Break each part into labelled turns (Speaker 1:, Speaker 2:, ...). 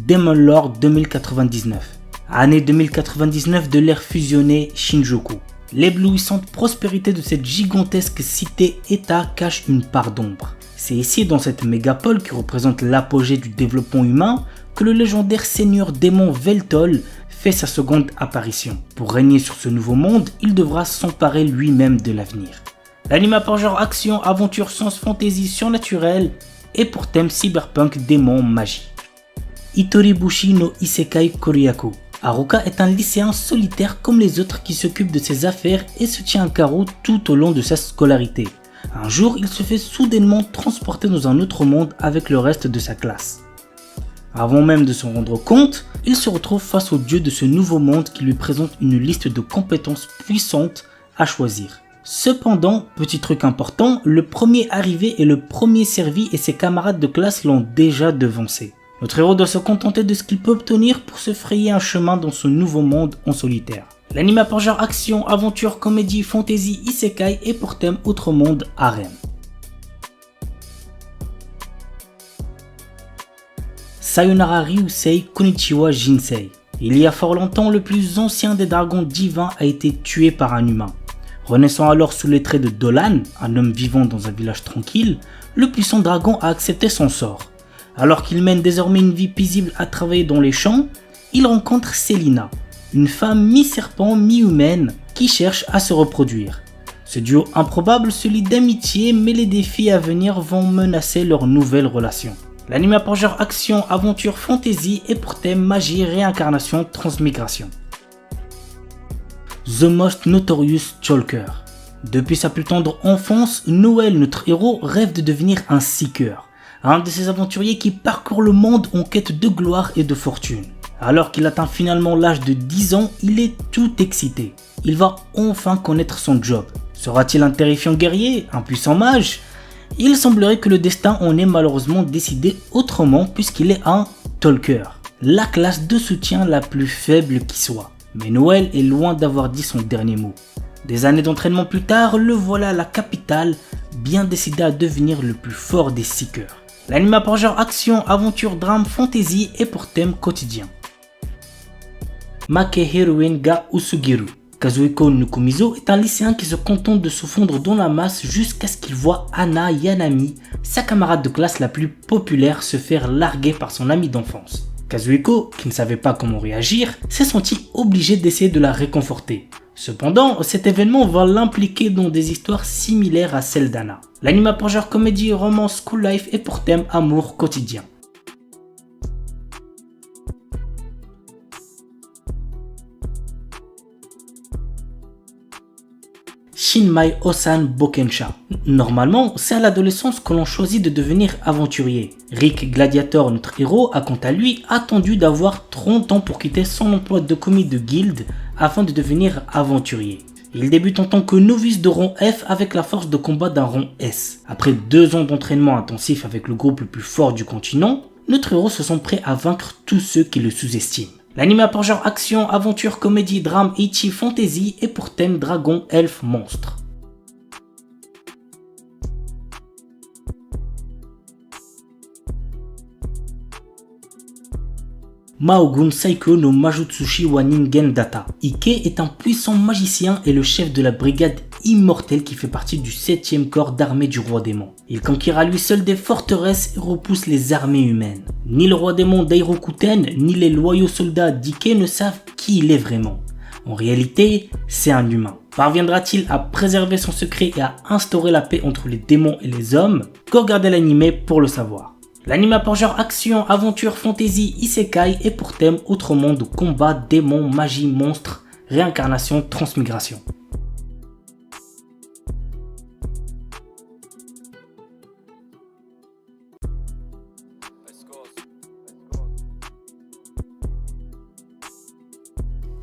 Speaker 1: Demon Lord 2099. Année 2099 de l'ère fusionnée Shinjuku. L'éblouissante prospérité de cette gigantesque cité-état cache une part d'ombre. C'est ici, dans cette mégapole qui représente l'apogée du développement humain, que le légendaire seigneur démon Veltol fait sa seconde apparition. Pour régner sur ce nouveau monde, il devra s'emparer lui-même de l'avenir. L'anime a pour genre action, aventure, science, fantasy, surnaturel et pour thème cyberpunk, démon, magie. Itoribushi no Isekai Koryaku. Haruka est un lycéen solitaire comme les autres qui s'occupe de ses affaires et se tient à carreau tout au long de sa scolarité. Un jour, il se fait soudainement transporter dans un autre monde avec le reste de sa classe. Avant même de s'en rendre compte, il se retrouve face au dieu de ce nouveau monde qui lui présente une liste de compétences puissantes à choisir. Cependant, petit truc important, le premier arrivé est le premier servi et ses camarades de classe l'ont déjà devancé. Notre héros doit se contenter de ce qu'il peut obtenir pour se frayer un chemin dans ce nouveau monde en solitaire. L'anime a pour genre action, aventure, comédie, fantasy, isekai et pour thème autre monde, harem. Sayonara Ryusei Konnichiwa Jinsei. Il y a fort longtemps, le plus ancien des dragons divins a été tué par un humain. Renaissant alors sous les traits de Dolan, un homme vivant dans un village tranquille, le puissant dragon a accepté son sort. Alors qu'il mène désormais une vie paisible à travailler dans les champs, il rencontre Selina, une femme mi-serpent, mi-humaine qui cherche à se reproduire. Ce duo improbable se lie d'amitié, mais les défis à venir vont menacer leur nouvelle relation. L'anime a pour genre action, aventure, fantasy et pour thème magie, réincarnation, transmigration. The Most Notorious Chalker. Depuis sa plus tendre enfance, Noël, notre héros, rêve de devenir un seeker. Un de ces aventuriers qui parcourt le monde en quête de gloire et de fortune. Alors qu'il atteint finalement l'âge de 10 ans, il est tout excité. Il va enfin connaître son job. Sera-t-il un terrifiant guerrier, un puissant mage ? Il semblerait que le destin en ait malheureusement décidé autrement puisqu'il est un talker, la classe de soutien la plus faible qui soit. Mais Noël est loin d'avoir dit son dernier mot. Des années d'entraînement plus tard, le voilà à la capitale, bien décidé à devenir le plus fort des seekers. L'anime a pour genre action, aventure, drame, fantasy et pour thème quotidien. Makehiruin ga Usugiru. Kazuhiko Nukumizo est un lycéen qui se contente de se fondre dans la masse jusqu'à ce qu'il voit Hana Yanami, sa camarade de classe la plus populaire, se faire larguer par son ami d'enfance. Kazuhiko, qui ne savait pas comment réagir, s'est senti obligé d'essayer de la réconforter. Cependant, cet événement va l'impliquer dans des histoires similaires à celles d'Anna. L'anime a pour genre comédie, romance, school life et pour thème amour quotidien. Shinmai Osan Bokensha. Normalement, c'est à l'adolescence que l'on choisit de devenir aventurier. Rick Gladiator, notre héros, a quant à lui attendu d'avoir 30 ans pour quitter son emploi de commis de guilde afin de devenir aventurier. Il débute en tant que novice de rang F avec la force de combat d'un rang S. Après 2 ans d'entraînement intensif avec le groupe le plus fort du continent, notre héros se sent prêt à vaincre tous ceux qui le sous-estiment. L'anime a pour genre action, aventure, comédie, drame, ecchi, fantasy et pour thème dragon, elfe, monstre. Maogun Saikyo no Majutsushi wa Ningen Data. Ike est un puissant magicien et le chef de la brigade immortelle qui fait partie du 7e corps d'armée du roi démon. Il conquiert à lui seul des forteresses et repousse les armées humaines. Ni le roi démon Dairokuten, ni les loyaux soldats d'Ike ne savent qui il est vraiment. En réalité, c'est un humain. Parviendra-t-il à préserver son secret et à instaurer la paix entre les démons et les hommes ? Que regarder l'anime pour le savoir. L'anime a pour genre action, aventure, fantasy, isekai et pour thème autre monde, combat, démons, magie, monstres, réincarnation, transmigration.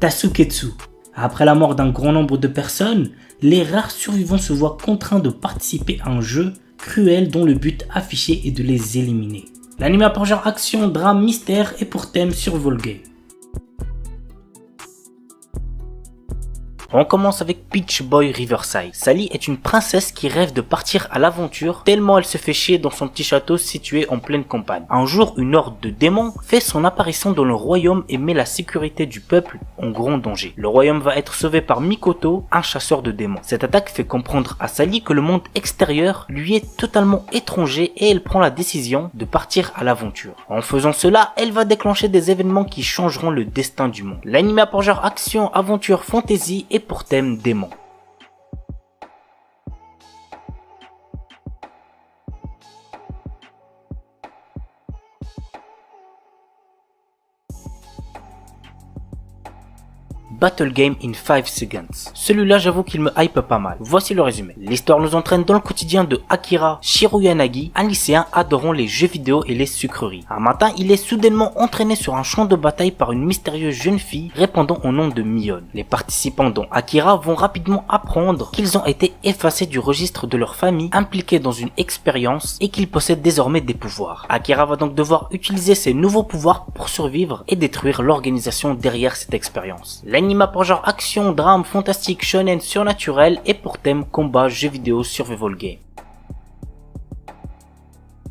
Speaker 1: Tasuketsu. Après la mort d'un grand nombre de personnes, les rares survivants se voient contraints de participer à un jeu cruel dont le but affiché est de les éliminer. L'anime a pour genre action, drame, mystère et pour thème survival game. On commence avec Peach Boy Riverside. Sally est une princesse qui rêve de partir à l'aventure tellement elle se fait chier dans son petit château situé en pleine campagne. Un jour, une horde de démons fait son apparition dans le royaume et met la sécurité du peuple en grand danger. Le royaume va être sauvé par Mikoto, un chasseur de démons. Cette attaque fait comprendre à Sally que le monde extérieur lui est totalement étranger et elle prend la décision de partir à l'aventure. En faisant cela, elle va déclencher des événements qui changeront le destin du monde. L'anime a pour genre action, aventure, fantasy et pour thème démon. Battle Game in 5 Seconds. Celui-là, j'avoue qu'il me hype pas mal. Voici le résumé. L'histoire nous entraîne dans le quotidien de Akira Shiroyanagi, un lycéen adorant les jeux vidéo et les sucreries. Un matin, il est soudainement entraîné sur un champ de bataille par une mystérieuse jeune fille répondant au nom de Mion. Les participants dont Akira vont rapidement apprendre qu'ils ont été effacés du registre de leur famille, impliqués dans une expérience et qu'ils possèdent désormais des pouvoirs. Akira va donc devoir utiliser ses nouveaux pouvoirs pour survivre et détruire l'organisation derrière cette expérience. L'anime a pour genre action, drame, fantastique, shonen, surnaturel et pour thème combat, jeux vidéo, survival game.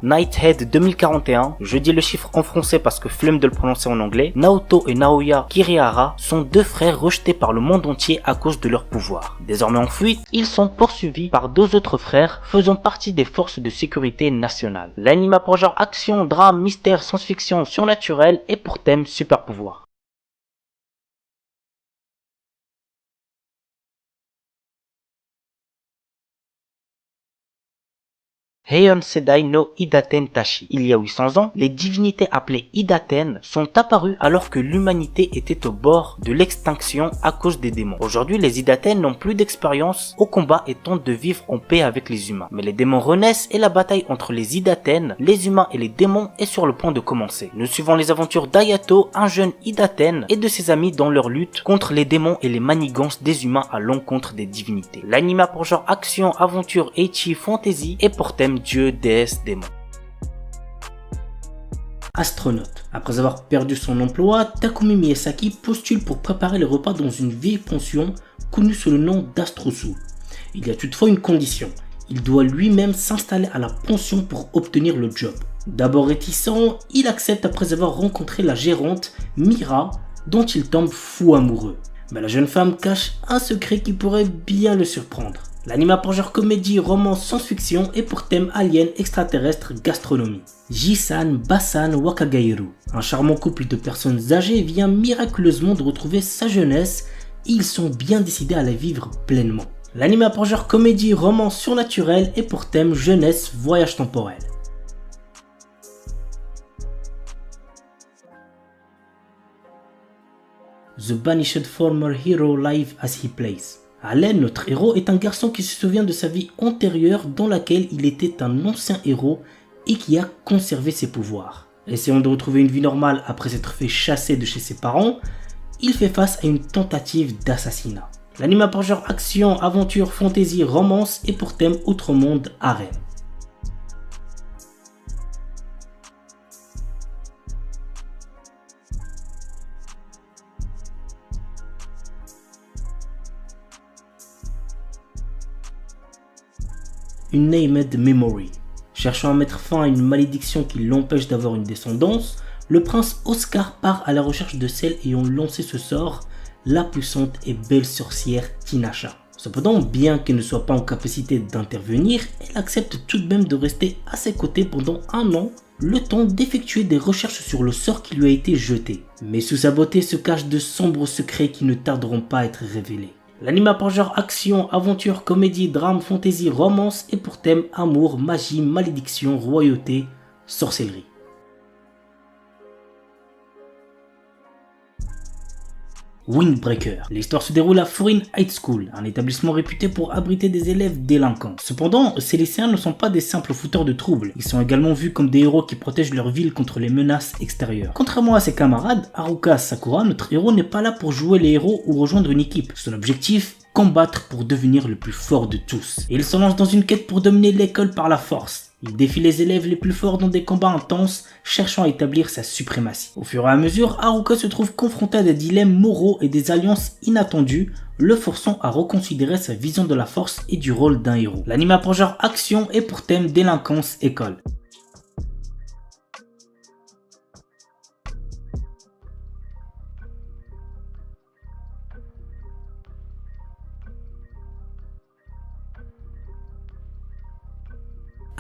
Speaker 1: Nighthead 2041, je dis le chiffre en français parce que flemme de le prononcer en anglais. Naoto et Naoya Kirihara sont deux frères rejetés par le monde entier à cause de leur pouvoir. Désormais en fuite, ils sont poursuivis par deux autres frères faisant partie des forces de sécurité nationales. L'anime a pour genre action, drame, mystère, science-fiction, surnaturel et pour thème super pouvoir. Heian Sedai no Idaten Tashi. Il y a 800 ans, les divinités appelées Idaten sont apparues alors que l'humanité était au bord de l'extinction à cause des démons. Aujourd'hui, les Idaten n'ont plus d'expérience au combat et tentent de vivre en paix avec les humains. Mais les démons renaissent et la bataille entre les Idaten, les humains et les démons est sur le point de commencer. Nous suivons les aventures d'Ayato, un jeune Idaten, et de ses amis dans leur lutte contre les démons et les manigances des humains à l'encontre des divinités. L'anime a pour genre action, aventure, ecchi, fantasy et pour thème dieu, déesse, démon.
Speaker 2: Astronaute. Après avoir perdu son emploi, Takumi Miyazaki postule pour préparer les repas dans une vieille pension connue sous le nom d'Astrosu. Il y a toutefois une condition. Il doit lui-même s'installer à la pension pour obtenir le job. D'abord réticent, il accepte après avoir rencontré la gérante, Mira, dont il tombe fou amoureux. Mais la jeune femme cache un secret qui pourrait bien le surprendre. L'anime a pour genre comédie, romance, science-fiction et pour thème alien, extraterrestre, gastronomie. Jisan, Basan, Wakagairu. Un charmant couple de personnes âgées vient miraculeusement de retrouver sa jeunesse et ils sont bien décidés à la vivre pleinement. L'anime a pour genre comédie, romance, surnaturel et pour thème jeunesse, voyage temporel. The Banished Former Hero Live as He Plays. Allen, notre héros, est un garçon qui se souvient de sa vie antérieure dans laquelle il était un ancien héros et qui a conservé ses pouvoirs. Essayant de retrouver une vie normale après s'être fait chasser de chez ses parents, il fait face à une tentative d'assassinat. L'anime a pour genre action, aventure, fantasy, romance et pour thème Outre monde, harem. Une Named Memory. Cherchant à mettre fin à une malédiction qui l'empêche d'avoir une descendance, le prince Oscar part à la recherche de celle ayant lancé ce sort, la puissante et belle sorcière Tinasha. Cependant, bien qu'elle ne soit pas en capacité d'intervenir, elle accepte tout de même de rester à ses côtés pendant un an, le temps d'effectuer des recherches sur le sort qui lui a été jeté. Mais sous sa beauté se cachent de sombres secrets qui ne tarderont pas à être révélés. L'anime a pour genre action, aventure, comédie, drame, fantasy, romance et pour thème amour, magie, malédiction, royauté, sorcellerie. Windbreaker. L'histoire se déroule à Furin High School, un établissement réputé pour abriter des élèves délinquants. Cependant, ces lycéens ne sont pas des simples fouteurs de troubles, ils sont également vus comme des héros qui protègent leur ville contre les menaces extérieures. Contrairement à ses camarades, Haruka Sakura, notre héros n'est pas là pour jouer les héros ou rejoindre une équipe. Son objectif, combattre pour devenir le plus fort de tous. Et il se lance dans une quête pour dominer l'école par la force. Il défie les élèves les plus forts dans des combats intenses, cherchant à établir sa suprématie. Au fur et à mesure, Haruka se trouve confronté à des dilemmes moraux et des alliances inattendues
Speaker 1: le forçant à reconsidérer sa vision de la force et du rôle d'un héros. L'anime a pour genre action et pour thème délinquance école.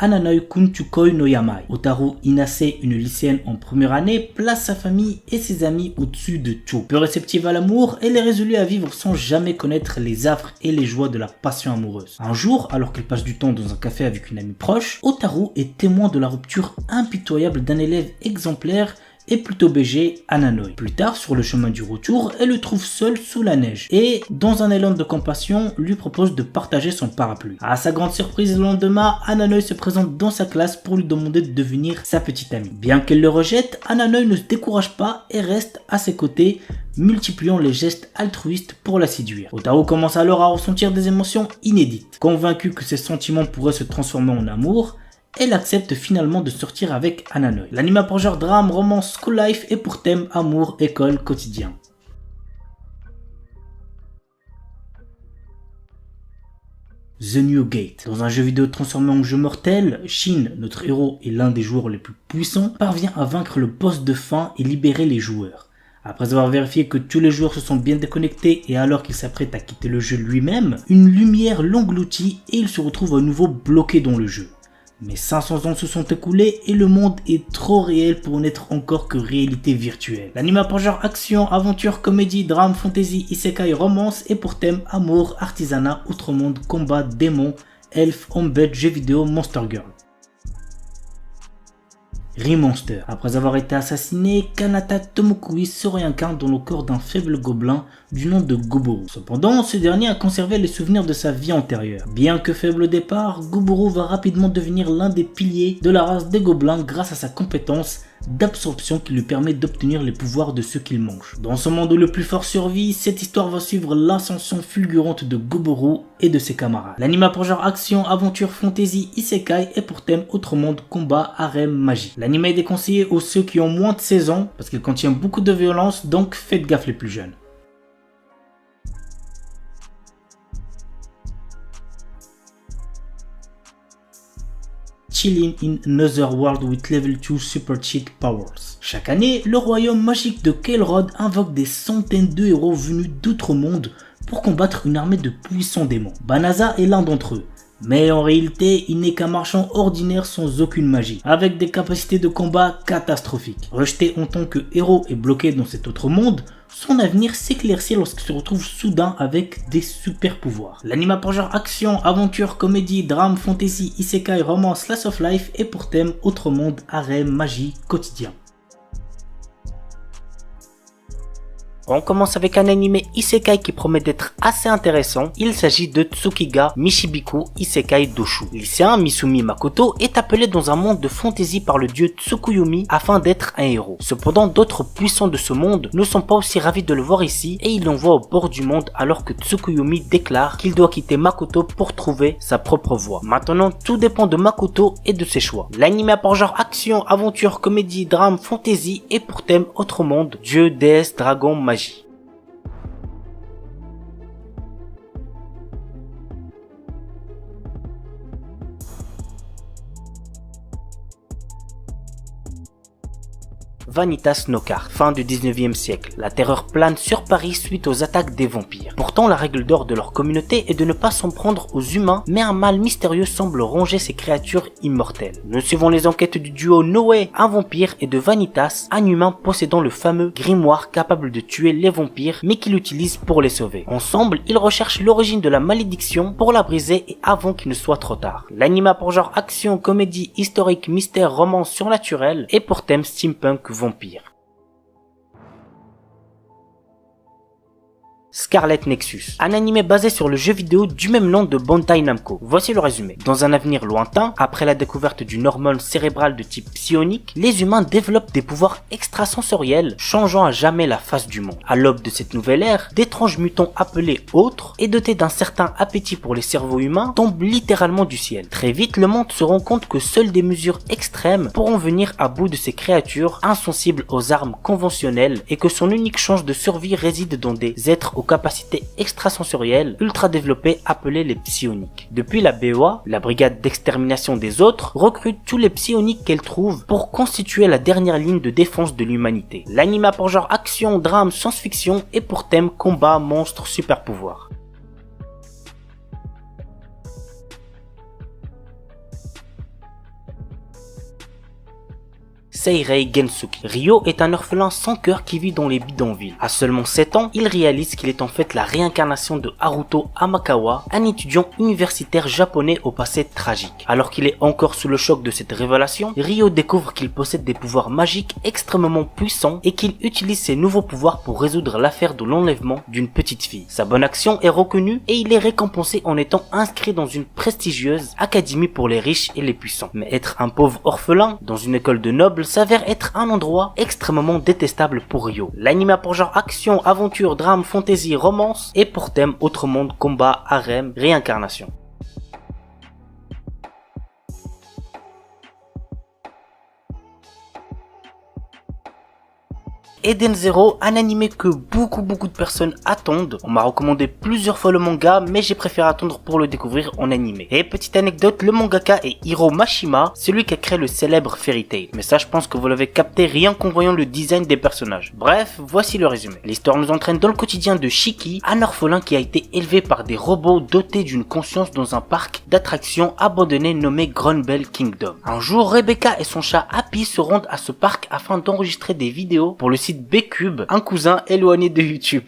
Speaker 1: Ananoi Kunchukoi no Yamai. Otaru Inase, une lycéenne en première année, place sa famille et ses amis au-dessus de tout. Peu réceptive à l'amour, elle est résolue à vivre sans jamais connaître les affres et les joies de la passion amoureuse. Un jour, alors qu'elle passe du temps dans un café avec une amie proche, Otaru est témoin de la rupture impitoyable d'un élève exemplaire et plutôt BG, Ananoi. Plus tard, sur le chemin du retour, elle le trouve seul sous la neige et, dans un élan de compassion, lui propose de partager son parapluie. À sa grande surprise, le lendemain, Ananoi se présente dans sa classe pour lui demander de devenir sa petite amie. Bien qu'elle le rejette, Ananoi ne se décourage pas et reste à ses côtés, multipliant les gestes altruistes pour la séduire. Otaru commence alors à ressentir des émotions inédites. Convaincue que ses sentiments pourraient se transformer en amour, elle accepte finalement de sortir avec Ananoi. L'anime a pour genre drame, romance, school life et pour thème amour, école, quotidien. The New Gate. Dans un jeu vidéo transformé en jeu mortel, Shin, notre héros et l'un des joueurs les plus puissants, parvient à vaincre le boss de fin et libérer les joueurs. Après avoir vérifié que tous les joueurs se sont bien déconnectés et alors qu'il s'apprête à quitter le jeu lui-même, une lumière l'engloutit et il se retrouve à nouveau bloqué dans le jeu. Mais 500 ans se sont écoulés et le monde est trop réel pour n'être encore que réalité virtuelle. L'anime a pour genre action, aventure, comédie, drame, fantasy, isekai, romance et pour thème amour, artisanat, outre monde, combat, démons, elfes, embed, jeux vidéo, monster girl. Remonster. Après avoir été assassiné, Kanata Tomokui se réincarne dans le corps d'un faible gobelin du nom de Goboro. Cependant, ce dernier a conservé les souvenirs de sa vie antérieure. Bien que faible au départ, Goboro va rapidement devenir l'un des piliers de la race des gobelins grâce à sa compétence d'absorption qui lui permet d'obtenir les pouvoirs de ceux qu'il mange. Dans ce monde où le plus fort survit, cette histoire va suivre l'ascension fulgurante de Goboro et de ses camarades. L'anime a pour genre action, aventure, fantasy, isekai et pour thème autre monde, combat, harem, magie. L'anime est déconseillé aux ceux qui ont moins de 16 ans parce qu'il contient beaucoup de violence, donc faites gaffe les plus jeunes. Chilling in Another World with Level 2 Super Cheat Powers. Chaque année, le royaume magique de Kael'Rod invoque des centaines de héros venus d'autres mondes pour combattre une armée de puissants démons. Banaza est l'un d'entre eux. Mais en réalité, il n'est qu'un marchand ordinaire sans aucune magie, avec des capacités de combat catastrophiques. Rejeté en tant que héros et bloqué dans cet autre monde, son avenir s'éclaircit lorsqu'il se retrouve soudain avec des super pouvoirs. L'anime a pour genre action, aventure, comédie, drame, fantasy, isekai, romance, slice of life et pour thème autre monde, harem, magie, quotidien. On commence avec un anime isekai qui promet d'être assez intéressant. Il s'agit de Tsukiga Mishibiku Isekai Doshu. Lycéen Misumi Makoto est appelé dans un monde de fantasy par le dieu Tsukuyomi afin d'être un héros. Cependant, d'autres puissants de ce monde ne sont pas aussi ravis de le voir ici et ils l'envoient au bord du monde alors que Tsukuyomi déclare qu'il doit quitter Makoto pour trouver sa propre voie. Maintenant, tout dépend de Makoto et de ses choix. L'anime a pour genre action, aventure, comédie, drame, fantasy et pour thème autre monde, dieu, déesse, dragon, magie. Vanitas Nokar, fin du 19e siècle. La terreur plane sur Paris suite aux attaques des vampires. Pourtant, la règle d'or de leur communauté est de ne pas s'en prendre aux humains, mais un mal mystérieux semble ronger ces créatures immortelles. Nous suivons les enquêtes du duo Noé, un vampire, et de Vanitas, un humain possédant le fameux grimoire capable de tuer les vampires, mais qu'il utilise pour les sauver. Ensemble, ils recherchent l'origine de la malédiction pour la briser et avant qu'il ne soit trop tard. L'anime a pour genre action, comédie, historique, mystère, romance surnaturel et pour thème steampunk vampire. Scarlet Nexus, un anime basé sur le jeu vidéo du même nom de Bandai Namco. Voici le résumé. Dans un avenir lointain, après la découverte d'une hormone cérébrale de type psionique, les humains développent des pouvoirs extrasensoriels, changeant à jamais la face du monde. À l'aube de cette nouvelle ère, d'étranges mutants appelés autres et dotés d'un certain appétit pour les cerveaux humains tombent littéralement du ciel. Très vite, le monde se rend compte que seules des mesures extrêmes pourront venir à bout de ces créatures insensibles aux armes conventionnelles et que son unique chance de survie réside dans des êtres
Speaker 2: aux capacités extrasensorielles ultra développées appelées les psioniques. Depuis, la BOA, la brigade d'extermination des autres, recrute tous les psioniques qu'elle trouve pour constituer la dernière ligne de défense de l'humanité. L'anime a pour genre action, drame, science-fiction et pour thème combat, monstres, super pouvoirs. Seirei Gensuki. Ryo est un orphelin sans cœur qui vit dans les bidonvilles. À seulement 7 ans, il réalise qu'il est en fait la réincarnation de Haruto Amakawa, un étudiant universitaire japonais au passé tragique. Alors qu'il est encore sous le choc de cette révélation, Ryo découvre qu'il possède des pouvoirs magiques extrêmement puissants et qu'il utilise ses nouveaux pouvoirs pour résoudre l'affaire de l'enlèvement d'une petite fille. Sa bonne action est reconnue et il est récompensé en étant inscrit dans une prestigieuse académie pour les riches et les puissants. Mais être un pauvre orphelin dans une école de nobles s'avère être un endroit extrêmement détestable pour Ryo. L'anime a pour genre action, aventure, drame, fantasy, romance et pour thème autre monde, combat, harem, réincarnation. Eden Zero, un animé que beaucoup de personnes attendent. On m'a recommandé plusieurs fois le manga, mais j'ai préféré attendre pour le découvrir en animé. Et petite anecdote, le mangaka est Hiro Mashima, celui qui a créé le célèbre Fairy Tail. Mais ça, je pense que vous l'avez capté rien qu'en voyant le design des personnages. Bref, voici le résumé. L'histoire nous entraîne dans le quotidien de Shiki, un orphelin qui a été élevé par des robots dotés d'une conscience dans un parc d'attractions abandonné nommé Grunbell Kingdom. Un jour, Rebecca et son chat Happy se rendent à ce parc afin d'enregistrer des vidéos pour le site B-Cube, un cousin éloigné de YouTube.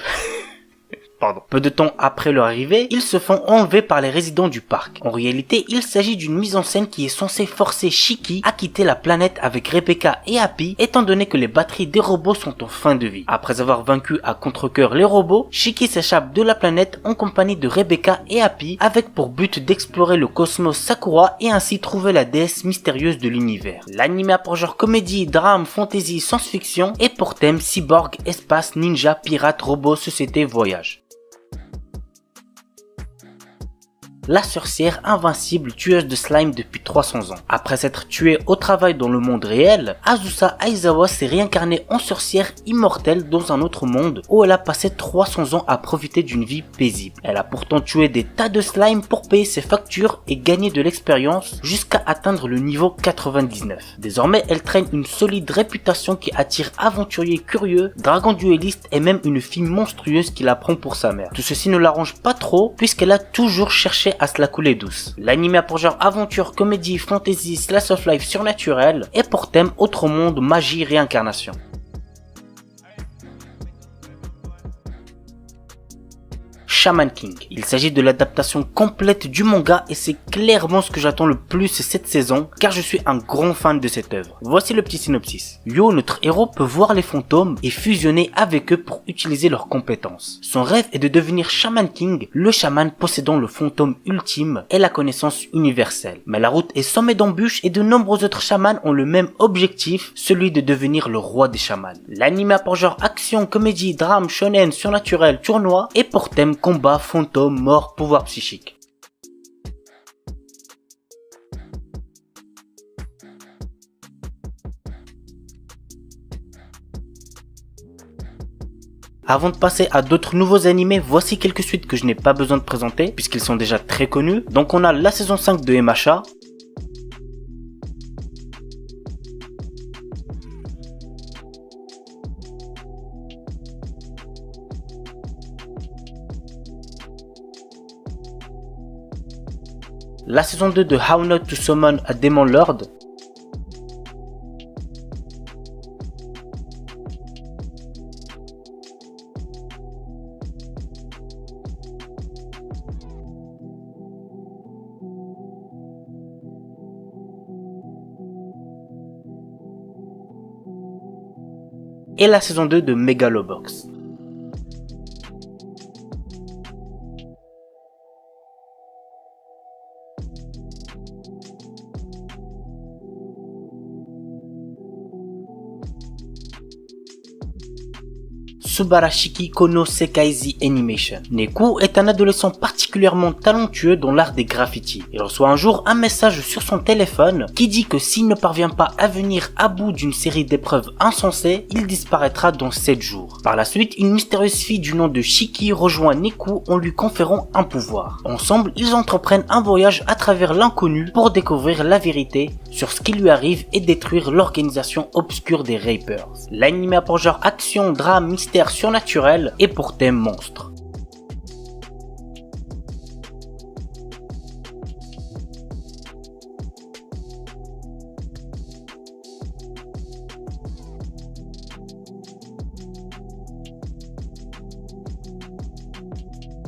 Speaker 2: Pardon. Peu de temps après leur arrivée, ils se font enlever par les résidents du parc. En réalité, il s'agit d'une mise en scène qui est censée forcer Shiki à quitter la planète avec Rebecca et Happy, étant donné que les batteries des robots sont en fin de vie. Après avoir vaincu à contre-cœur les robots, Shiki s'échappe de la planète en compagnie de Rebecca et Happy, avec pour but d'explorer le cosmos Sakura et ainsi trouver la déesse mystérieuse de l'univers. L'anime a pour genre comédie, drame, fantasy, science-fiction et pour thème cyborg, espace, ninja, pirate, robot, société, voyage. La sorcière invincible tueuse de slime depuis 300 ans. Après s'être tuée au travail dans le monde réel, Azusa Aizawa s'est réincarnée en sorcière immortelle dans un autre monde où elle a passé 300 ans à profiter d'une vie paisible. Elle a pourtant tué des tas de slime pour payer ses factures et gagner de l'expérience jusqu'à atteindre le niveau 99. Désormais, elle traîne une solide réputation qui attire aventuriers curieux, dragons duellistes et même une fille monstrueuse qui la prend pour sa mère. Tout ceci ne l'arrange pas trop puisqu'elle a toujours cherché à se la couler douce. L'anime a pour genre aventure, comédie, fantasy, slice of life surnaturel et pour thème autre monde, magie, réincarnation. Shaman King. Il s'agit de l'adaptation complète du manga et c'est clairement ce que j'attends le plus cette saison car je suis un grand fan de cette œuvre. Voici le petit synopsis. Yo, notre héros, peut voir les fantômes et fusionner avec eux pour utiliser leurs compétences. Son rêve est de devenir Shaman King, le chaman possédant le fantôme ultime et la connaissance universelle. Mais la route est semée d'embûches et de nombreux autres chamans ont le même objectif, celui de devenir le roi des chamans. L'anime a pour genre action, comédie, drame, shonen, surnaturel, tournoi et pour thème combat, fantôme, mort, pouvoir psychique. Avant de passer à d'autres nouveaux animés, voici quelques suites que je n'ai pas besoin de présenter puisqu'ils sont déjà très connus. Donc on a la saison 5 de MHA, la saison 2 de How Not to Summon a Demon Lord, et la saison 2 de Megalobox.
Speaker 1: Subarashiki Kono Sekaizi Animation. Neku est un adolescent particulièrement talentueux dans l'art des graffitis. Il reçoit un jour un message sur son téléphone qui dit que s'il ne parvient pas à venir à bout d'une série d'épreuves insensées, il disparaîtra dans 7 jours. Par la suite, une mystérieuse fille du nom de Shiki rejoint Neku en lui conférant un pouvoir. Ensemble, ils entreprennent un voyage à travers l'inconnu pour découvrir la vérité sur ce qui lui arrive et détruire l'organisation obscure des Rapers. L'anime a pour genre action, drame, mystère surnaturel et pour thème monstre.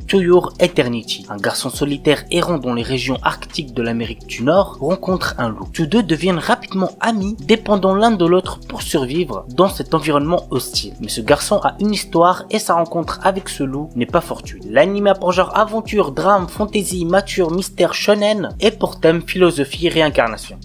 Speaker 1: To Your Eternity, un garçon solitaire errant dans les régions arctiques de l'Amérique du Nord, rencontre un loup. Tous deux deviennent rapidement amis, dépendant l'un de l'autre pour survivre dans cet environnement hostile. Mais ce garçon a une histoire et sa rencontre avec ce loup n'est pas fortuite. L'anime a pour genre aventure, drame, fantasy, mature, mystère, shonen et pour thème philosophie, réincarnation.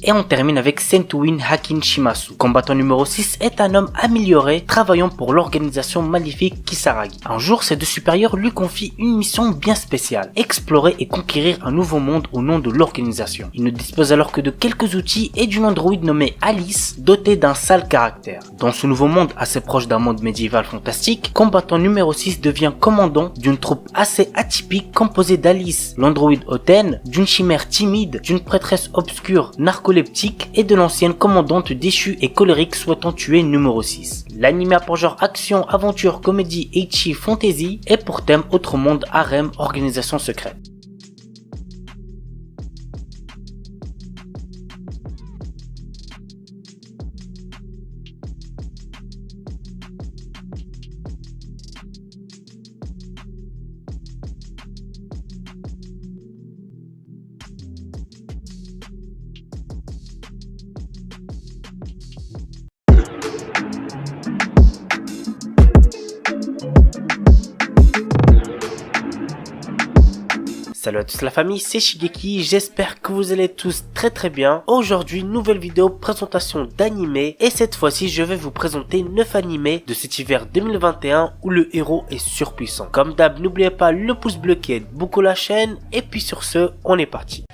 Speaker 1: Et on termine avec Sentuin Hakin Shimasu. Combattant numéro 6 est un homme amélioré travaillant pour l'organisation maléfique Kisaragi. Un jour, ses deux supérieurs lui confient une mission bien spéciale, explorer et conquérir un nouveau monde au nom de l'organisation. Il ne dispose alors que de quelques outils et d'une androïde nommée Alice, dotée d'un sale caractère. Dans ce nouveau monde assez proche d'un monde médiéval fantastique, combattant numéro 6 devient commandant d'une troupe assez atypique composée d'Alice, l'androïde hautaine, d'une chimère timide, d'une prêtresse obscure narcoleptique et de l'ancienne commandante déchue et colérique souhaitant tuer numéro 6. L'anime a pour genre action, aventure, comédie, ecchi, fantasy et pour thème autre monde, harem, organisation secrète. Salut à tous la famille, c'est Shigeki, j'espère que vous allez tous très bien. Aujourd'hui, nouvelle vidéo présentation d'animés et cette fois-ci je vais vous présenter 9 animés de cet hiver 2021 où le héros est surpuissant. Comme d'hab, n'oubliez pas le pouce bleu qui aide beaucoup la chaîne et puis sur ce, on est parti.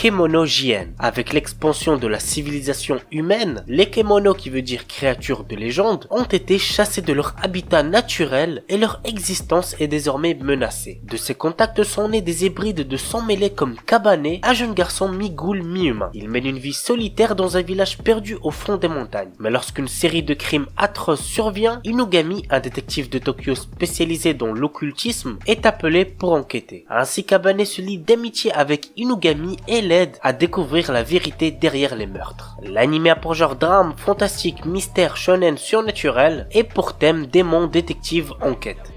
Speaker 1: Kemono Jien. Avec l'expansion de la civilisation humaine, les Kemono, qui veut dire créatures de légende, ont été chassés de leur habitat naturel et leur existence est désormais menacée. De ces contacts sont nés des hybrides de sang mêlés comme Kabane, un jeune garçon mi-ghoul mi-humain. Il mène une vie solitaire dans un village perdu au fond des montagnes. Mais lorsqu'une série de crimes atroces survient, Inugami, un détective de Tokyo spécialisé dans l'occultisme, est appelé pour enquêter. Ainsi, Kabane se lie d'amitié avec Inugami et l'aide à découvrir la vérité derrière les meurtres. L'anime a pour genre drame, fantastique, mystère, shonen, surnaturel et pour thème démon, détective, enquête.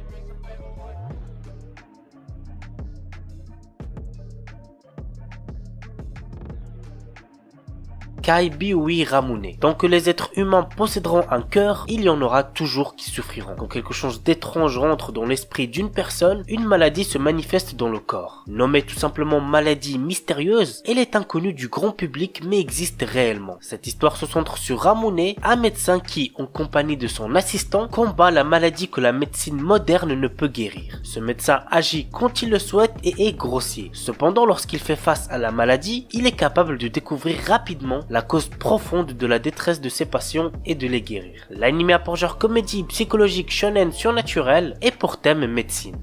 Speaker 1: Kai Biui Ramune. Tant que les êtres humains posséderont un cœur, il y en aura toujours qui souffriront. Quand quelque chose d'étrange rentre dans l'esprit d'une personne, une maladie se manifeste dans le corps. Nommée tout simplement maladie mystérieuse, elle est inconnue du grand public mais existe réellement. Cette histoire se centre sur Ramune, un médecin qui, en compagnie de son assistant, combat la maladie que la médecine moderne ne peut guérir. Ce médecin agit quand il le souhaite et est grossier. Cependant, lorsqu'il fait face à la maladie, il est capable de découvrir rapidement la cause profonde de la détresse de ses patients et de les guérir. L'anime a pour genre comédie, psychologique, shonen, surnaturel et pour thème médecine.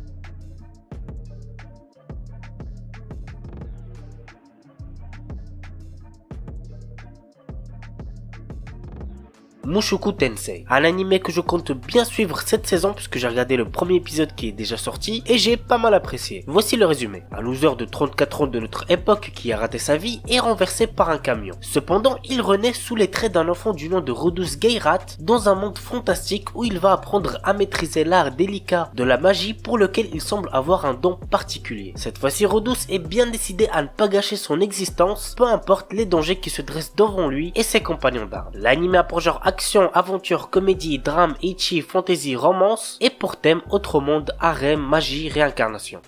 Speaker 2: Mushoku Tensei, un anime que je compte bien suivre cette saison puisque j'ai regardé le premier épisode qui est déjà sorti et j'ai pas mal apprécié. Voici le résumé. Un loser de 34 ans de notre époque qui a raté sa vie est renversé par un camion. Cependant, il renaît sous les traits d'un enfant du nom de Rhodus Geirat dans un monde fantastique où il va apprendre à maîtriser l'art délicat de la magie pour lequel il semble avoir un don particulier. Cette fois-ci, Rhodus est bien décidé à ne pas gâcher son existence, peu importe les dangers qui se dressent devant lui et ses compagnons d'armes. L'anime a pour genre action, aventure, comédie, drame, ecchi, fantasy, romance et pour thème autre monde, harem, magie, réincarnation.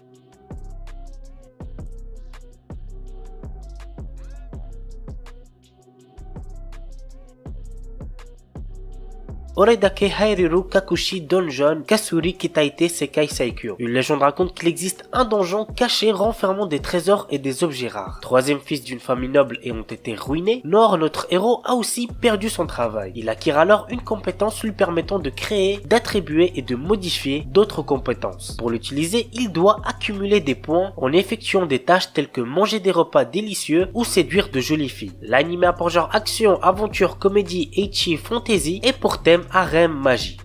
Speaker 2: Oredake Hairiru Kakushi Donjon Kasuri Kitaite Sekai Saikyo. Une légende raconte qu'il existe un donjon caché renfermant des trésors et des objets rares. Troisième fils d'une famille noble et ont été ruinés, Nor, notre héros, a aussi perdu son travail. Il acquiert alors une compétence lui permettant de créer, d'attribuer et de modifier d'autres compétences. Pour l'utiliser, il doit accumuler des points en effectuant des tâches telles que manger des repas délicieux ou séduire de jolies filles. L'anime a pour genre action, aventure, comédie, ecchi, fantasy et pour thème harem, magie.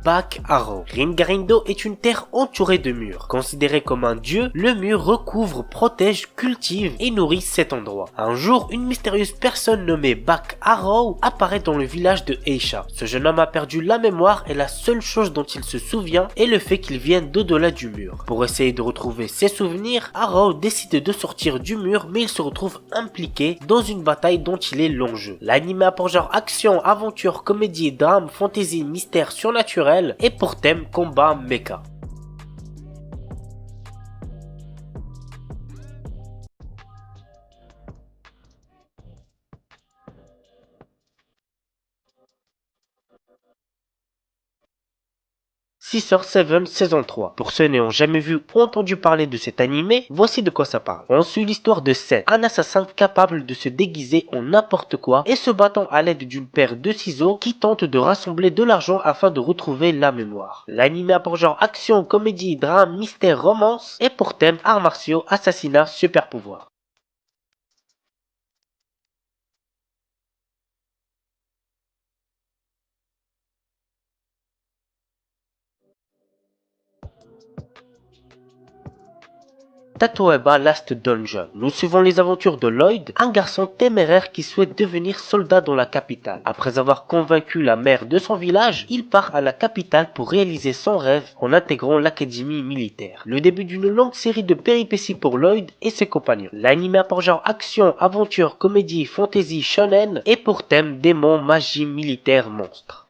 Speaker 2: Back Arrow. Ringarindo est une terre entourée de murs. Considéré comme un dieu, le mur recouvre, protège, cultive et nourrit cet endroit. Un jour, une mystérieuse personne nommée Back Arrow apparaît dans le village de Eisha. Ce jeune homme a perdu la mémoire et la seule chose dont il se souvient est le fait qu'il vienne d'au-delà du mur. Pour essayer de retrouver ses souvenirs, Arrow décide de sortir du mur mais il se retrouve impliqué dans une bataille dont il est l'enjeu. L'anime a pour genre action, aventure, comédie, drame, fantasy, mystère surnaturel et pour thème combat mecha. Scissor 7 saison 3. Pour ceux n'ayant jamais vu ou entendu parler de cet animé, voici de quoi ça parle. On suit l'histoire de Seth, un assassin capable de se déguiser en n'importe quoi et se battant à l'aide d'une paire de ciseaux qui tente de rassembler de l'argent afin de retrouver la mémoire. L'anime a pour genre action, comédie, drame, mystère, romance et pour thème arts martiaux, assassinat, super pouvoir. Tatoeba Last Dungeon. Nous suivons les aventures de Lloyd, un garçon téméraire qui souhaite devenir soldat dans la capitale. Après avoir convaincu la mère de son village, il part à la capitale pour réaliser son rêve en intégrant l'académie militaire. Le début d'une longue série de péripéties pour Lloyd et ses compagnons. L'anime a pour genre action, aventure, comédie, fantasy, shonen et pour thème démon, magie, militaire, monstre.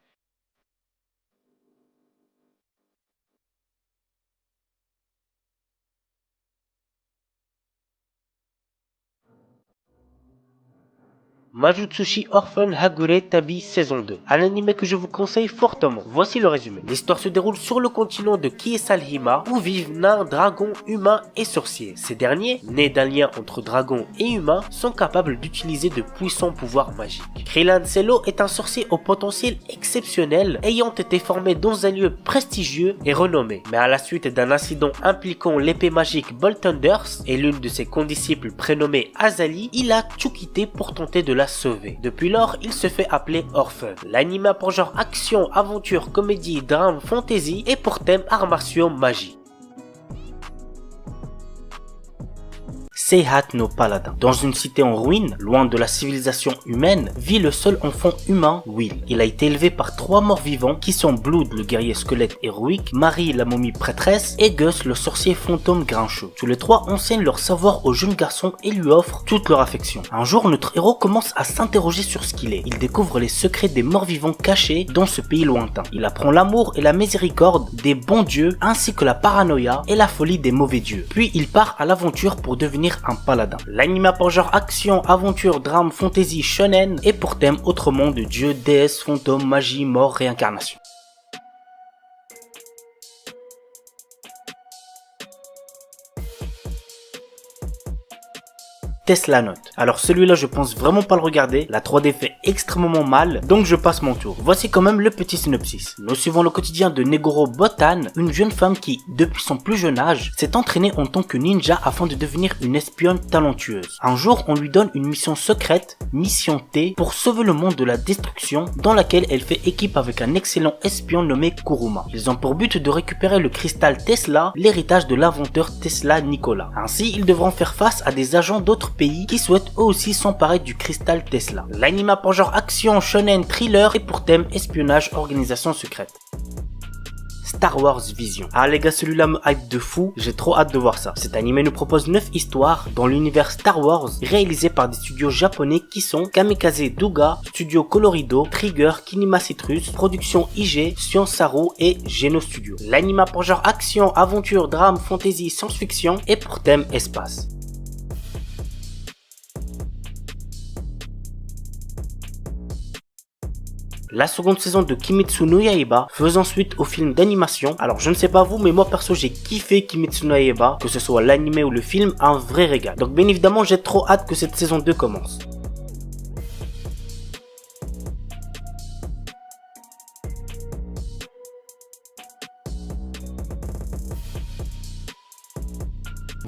Speaker 2: Majutsushi Orphan Hagure Tabi saison 2, un anime que je vous conseille fortement. Voici le résumé. L'histoire se déroule sur le continent de Kiesalhima où vivent nains, dragons, humains et sorciers. Ces derniers, nés d'un lien entre dragons et humains, sont capables d'utiliser de puissants pouvoirs magiques. Krylan Selo est un sorcier au potentiel exceptionnel ayant été formé dans un lieu prestigieux et renommé. Mais à la suite d'un incident impliquant l'épée magique Bolt Thunders et l'une de ses condisciples prénommée Azali, il a tout quitté pour tenter de la sauver. Depuis lors, il se fait appeler Orphan. L'anime a pour genre action, aventure, comédie, drame, fantasy et pour thème arts martiaux, magie. Seihat no Paladin. Dans une cité en ruine, loin de la civilisation humaine, vit le seul enfant humain, Will. Il a été élevé par 3 morts-vivants qui sont Blood, le guerrier squelette héroïque, Marie, la momie prêtresse, et Gus, le sorcier fantôme grincheux. Tous les 3 enseignent leur savoir au jeune garçon et lui offrent toute leur affection. Un jour, notre héros commence à s'interroger sur ce qu'il est. Il découvre les secrets des morts-vivants cachés dans ce pays lointain. Il apprend l'amour et la miséricorde des bons dieux, ainsi que la paranoïa et la folie des mauvais dieux. Puis il part à l'aventure pour devenir un paladin. L'anime a pour genre action, aventure, drame, fantasy, shonen et pour thème autrement de dieu, déesse, fantôme, magie, mort, réincarnation. Tesla Note. Alors celui-là je pense vraiment pas le regarder, la 3D fait extrêmement mal, donc je passe mon tour. Voici quand même le petit synopsis. Nous suivons le quotidien de Negoro Botan, une jeune femme qui, depuis son plus jeune âge, s'est entraînée en tant que ninja afin de devenir une espionne talentueuse. Un jour, on lui donne une mission secrète, Mission T, pour sauver le monde de la destruction, dans laquelle elle fait équipe avec un excellent espion nommé Kuruma. Ils ont pour but de récupérer le cristal Tesla, l'héritage de l'inventeur Tesla Nikola. Ainsi, ils devront faire face à des agents d'autres pays qui souhaitent eux aussi s'emparer du cristal Tesla. L'anime a pour genre action, shonen, thriller et pour thème espionnage, organisation secrète. Star Wars Vision. Ah les gars, celui-là me hype de fou, j'ai trop hâte de voir ça. Cet animé nous propose 9 histoires dans l'univers Star Wars réalisées par des studios japonais qui sont Kamikaze Douga, Studio Colorido, Trigger, Kinema Citrus, Production IG, Science Saru et Geno Studio. L'anime a pour genre action, aventure, drame, fantasy, science-fiction et pour thème espace. La seconde saison de Kimetsu no Yaiba faisant suite au film d'animation. Alors je ne sais pas vous, mais moi perso j'ai kiffé Kimetsu no Yaiba, que ce soit l'animé ou le film, un vrai régal. Donc bien évidemment j'ai trop hâte que cette saison 2 commence.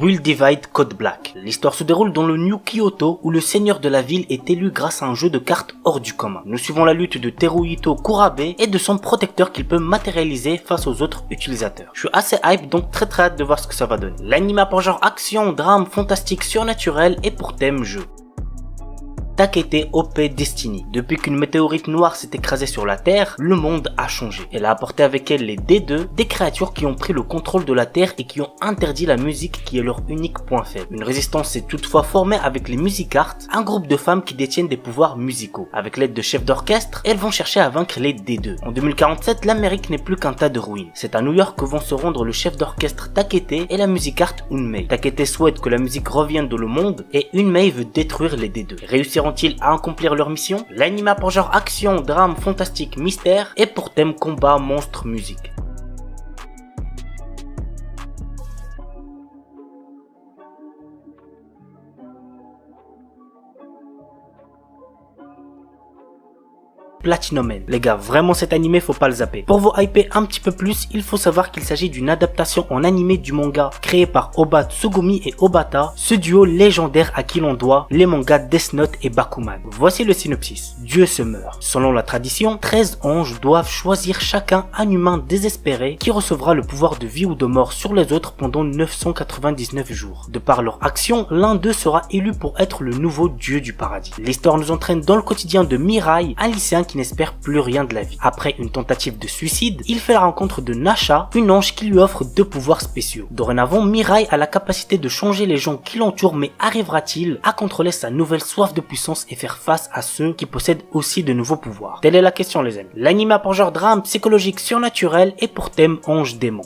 Speaker 2: Will Divide Code Black. L'histoire se déroule dans le New Kyoto où le seigneur de la ville est élu grâce à un jeu de cartes hors du commun. Nous suivons la lutte de Teruhito Kurabe et de son protecteur qu'il peut matérialiser face aux autres utilisateurs. Je suis assez hype, donc très hâte de voir ce que ça va donner. L'anime a pour genre action, drame, fantastique, surnaturel et pour thème jeu. Takete OP Destiny. Depuis qu'une météorite noire s'est écrasée sur la Terre, le monde a changé. Elle a apporté avec elle les D2, des créatures qui ont pris le contrôle de la Terre et qui ont interdit la musique qui est leur unique point faible. Une résistance s'est toutefois formée avec les Musicards, un groupe de femmes qui détiennent des pouvoirs musicaux. Avec l'aide de chefs d'orchestre, elles vont chercher à vaincre les D2. En 2047, l'Amérique n'est plus qu'un tas de ruines. C'est à New York que vont se rendre le chef d'orchestre Takete et la musicarte Unmei. Takete souhaite que la musique revienne dans le monde et Unmei veut détruire les D2. Réussiront-ils à accomplir leur mission? L'anime a pour genre action, drame, fantastique, mystère et pour thème combat, monstre, musique. Platinum Man. Les gars, vraiment cet animé faut pas le zapper. Pour vous hyper un petit peu plus, il faut savoir qu'il s'agit d'une adaptation en animé du manga créé par Oba Tsugumi et Obata, ce duo légendaire à qui l'on doit les mangas Death Note et Bakuman. Voici le synopsis. Dieu se meurt. Selon la tradition, 13 anges doivent choisir chacun un humain désespéré qui recevra le pouvoir de vie ou de mort sur les autres pendant 999 jours. De par leur action, l'un d'eux sera élu pour être le nouveau dieu du paradis. L'histoire nous entraîne dans le quotidien de Mirai, un lycéen qui n'espère plus rien de la vie. Après une tentative de suicide, il fait la rencontre de Nasha, une ange qui lui offre 2 pouvoirs spéciaux. Dorénavant, Mirai a la capacité de changer les gens qui l'entourent, mais arrivera-t-il à contrôler sa nouvelle soif de puissance et faire face à ceux qui possèdent aussi de nouveaux pouvoirs? Telle est la question les amis. L'anime a pour genre drame, psychologique, surnaturel et pour thème ange-démon.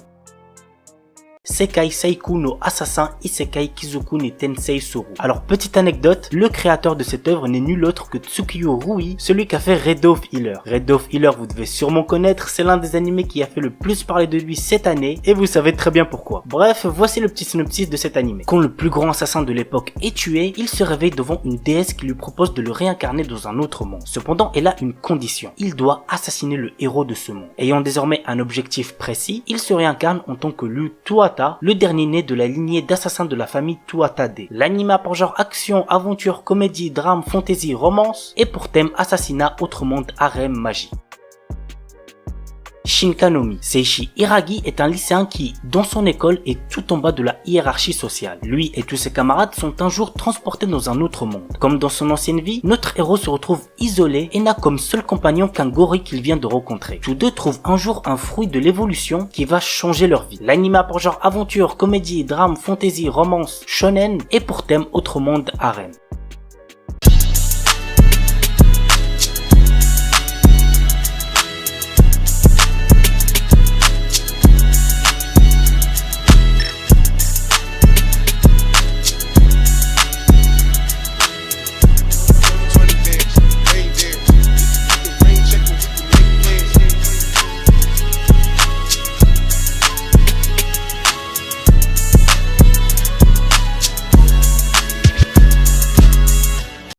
Speaker 2: Sekai Seiku no Assassin Isekai Kizoku ni Tensei Soru. Alors petite anecdote, le créateur de cette œuvre n'est nul autre que Tsukiyo Rui, celui qui a fait Red Dove Healer. Red Dove Healer vous devez sûrement connaître, c'est l'un des animés qui a fait le plus parler de lui cette année et vous savez très bien pourquoi. Bref, voici le petit synopsis de cet animé. Quand le plus grand assassin de l'époque est tué, il se réveille devant une déesse qui lui propose de le réincarner dans un autre monde. Cependant, elle a une condition, il doit assassiner le héros de ce monde. Ayant désormais un objectif précis, il se réincarne en tant que Lu Tuata, le dernier né de la lignée d'assassins de la famille Tuatade. L'anime a pour genre action, aventure, comédie, drame, fantasy, romance et pour thème assassinat, autre monde, harem, magie. Shinkanomi. Seishi Hiragi est un lycéen qui, dans son école, est tout en bas de la hiérarchie sociale. Lui et tous ses camarades sont un jour transportés dans un autre monde. Comme dans son ancienne vie, notre héros se retrouve isolé et n'a comme seul compagnon qu'un gorille qu'il vient de rencontrer. Tous deux trouvent un jour un fruit de l'évolution qui va changer leur vie. L'anime a pour genre aventure, comédie, drame, fantasy, romance, shonen et pour thème autre monde, harem.